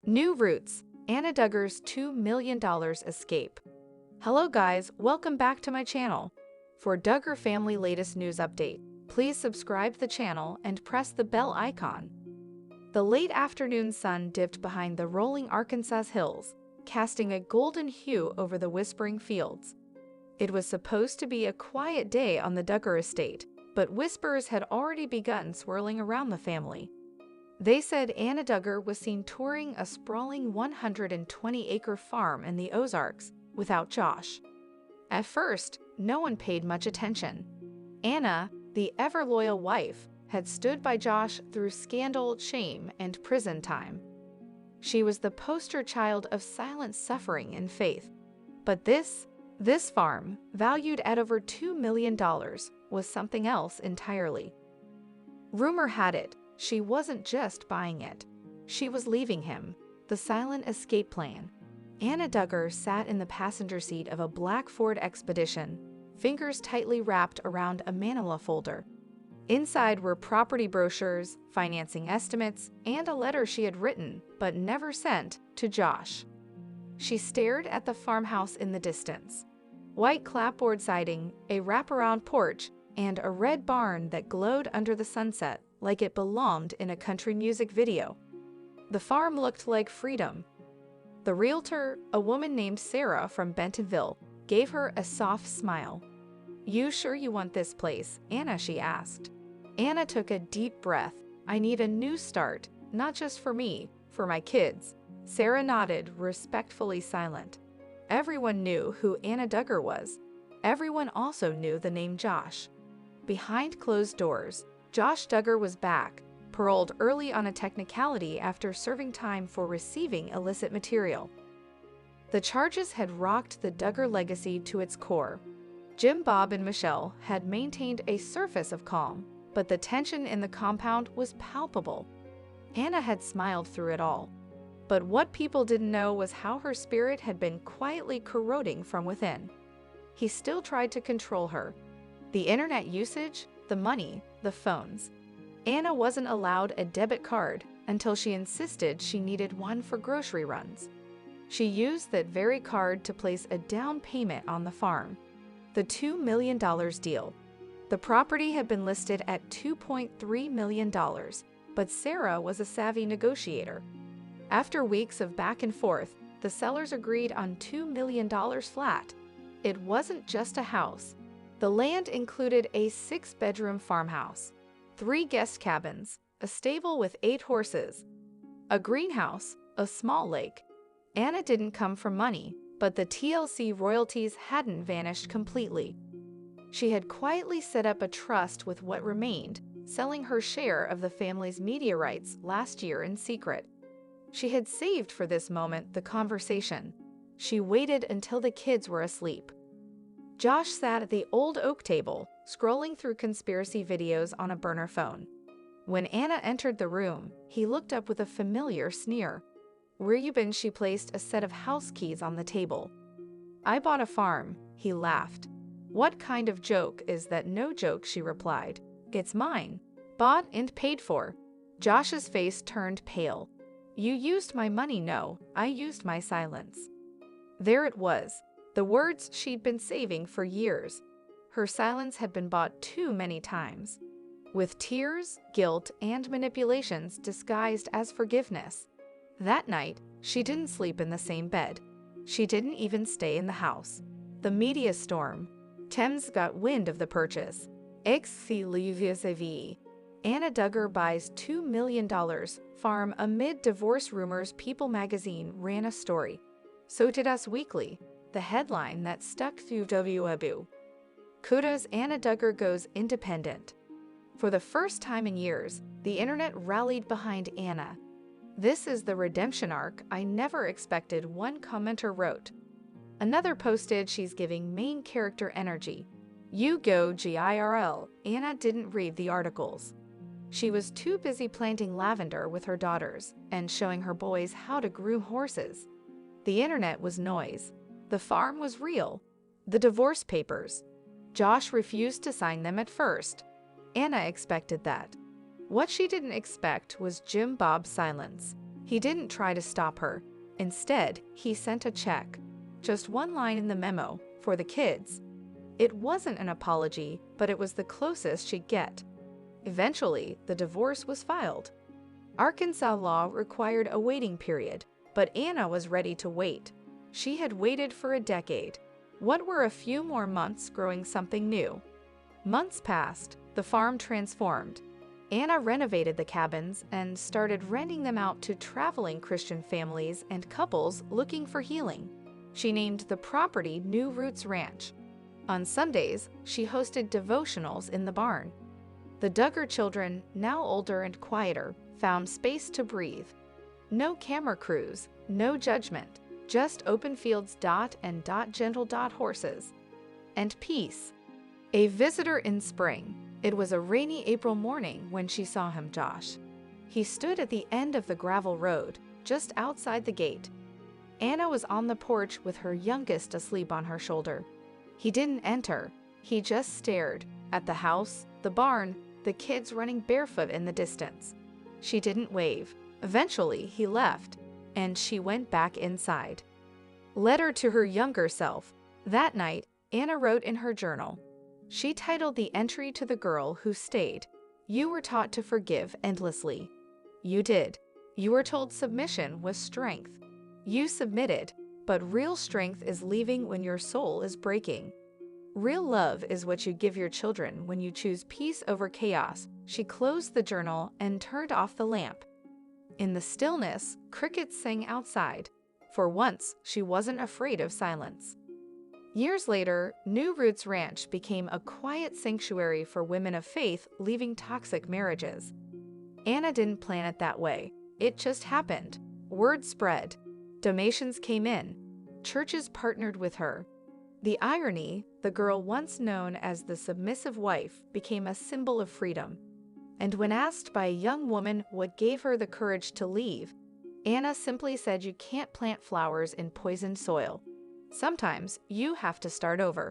New Roots, Anna Duggar's $2 million escape. Hello guys, welcome back to my channel. For Duggar family latest news update, please subscribe to the channel and press the bell icon. The late afternoon sun dipped behind the rolling Arkansas hills, casting a golden hue over the whispering fields. It was supposed to be a quiet day on the Duggar estate, but whispers had already begun swirling around the family. They said Anna Duggar was seen touring a sprawling 120-acre farm in the Ozarks without Josh. At first, no one paid much attention. Anna, the ever-loyal wife, had stood by Josh through scandal, shame, and prison time. She was the poster child of silent suffering and faith. But this farm, valued at over $2 million, was something else entirely. Rumor had it, she wasn't just buying it. She was leaving him, the silent escape plan. Anna Duggar sat in the passenger seat of a black Ford Expedition, fingers tightly wrapped around a manila folder. Inside were property brochures, financing estimates, and a letter she had written, but never sent, to Josh. She stared at the farmhouse in the distance. White clapboard siding, a wraparound porch, and a red barn that glowed under the sunset like it belonged in a country music video. The farm looked like freedom. The realtor, a woman named Sarah from Bentonville, gave her a soft smile. "You sure you want this place, Anna?" she asked. Anna took a deep breath. "I need a new start, not just for me, for my kids." Sarah nodded, respectfully silent. Everyone knew who Anna Duggar was. Everyone also knew the name Josh. Behind closed doors, Josh Duggar was back, paroled early on a technicality after serving time for receiving illicit material. The charges had rocked the Duggar legacy to its core. Jim, Bob, and Michelle had maintained a surface of calm, but the tension in the compound was palpable. Anna had smiled through it all. But what people didn't know was how her spirit had been quietly corroding from within. He still tried to control her. The internet usage, the money, the phones. Anna wasn't allowed a debit card until she insisted she needed one for grocery runs. She used that very card to place a down payment on the farm. The $2 million deal. The property had been listed at $2.3 million, but Sarah was a savvy negotiator. After weeks of back and forth, the sellers agreed on $2 million flat. It wasn't just a house. The land included a 6-bedroom farmhouse, 3 guest cabins, a stable with 8 horses, a greenhouse, a small lake. Anna didn't come for money, but the TLC royalties hadn't vanished completely. She had quietly set up a trust with what remained, selling her share of the family's media rights last year in secret. She had saved for this moment the conversation. She waited until the kids were asleep. Josh sat at the old oak table, scrolling through conspiracy videos on a burner phone. When Anna entered the room, he looked up with a familiar sneer. "Where you been?" She placed a set of house keys on the table. "I bought a farm," he laughed. "What kind of joke is that?" "No joke," she replied. "It's mine. Bought and paid for." Josh's face turned pale. "You used my money." "No, I used my silence." There it was. The words she'd been saving for years. Her silence had been bought too many times. With tears, guilt, and manipulations disguised as forgiveness. That night, she didn't sleep in the same bed. She didn't even stay in the house. The media storm. Thames got wind of the purchase. Anna Duggar buys $2 million farm amid divorce rumors. People magazine ran a story. So did Us Weekly. The headline that stuck through WABU. Kudos, Anna Duggar goes independent. For the first time in years, the internet rallied behind Anna. "This is the redemption arc I never expected," one commenter wrote. Another posted, "She's giving main character energy." You go GIRL. Anna didn't read the articles. She was too busy planting lavender with her daughters and showing her boys how to groom horses. The internet was noise. The farm was real. The divorce papers. Josh refused to sign them at first. Anna expected that. What she didn't expect was Jim Bob's silence. He didn't try to stop her. Instead, he sent a check. Just one line in the memo, for the kids. It wasn't an apology, but it was the closest she'd get. Eventually, the divorce was filed. Arkansas law required a waiting period, but Anna was ready to wait. She had waited for a decade. What were a few more months growing something new? Months passed, the farm transformed. Anna renovated the cabins and started renting them out to traveling Christian families and couples looking for healing. She named the property New Roots Ranch. On Sundays, she hosted devotionals in the barn. The Duggar children, now older and quieter, found space to breathe. No camera crews, no judgment, just open fields and gentle horses. And peace. A visitor in spring. It was a rainy April morning when she saw him, Josh. He stood at the end of the gravel road, just outside the gate. Anna was on the porch with her youngest asleep on her shoulder. He didn't enter. He just stared at the house, the barn, the kids running barefoot in the distance. She didn't wave. Eventually, he left, and she went back inside. Letter to her younger self. That night, Anna wrote in her journal. She titled the entry to the girl who stayed, "You were taught to forgive endlessly. You did. You were told submission was strength. You submitted, but real strength is leaving when your soul is breaking. Real love is what you give your children when you choose peace over chaos." She closed the journal and turned off the lamp. In the stillness, crickets sang outside. For once, she wasn't afraid of silence. Years later, New Roots Ranch became a quiet sanctuary for women of faith leaving toxic marriages. Anna didn't plan it that way. It just happened. Word spread. Donations came in. Churches partnered with her. The irony, the girl once known as the submissive wife became a symbol of freedom. And when asked by a young woman what gave her the courage to leave, Anna simply said, "You can't plant flowers in poisoned soil. Sometimes you have to start over."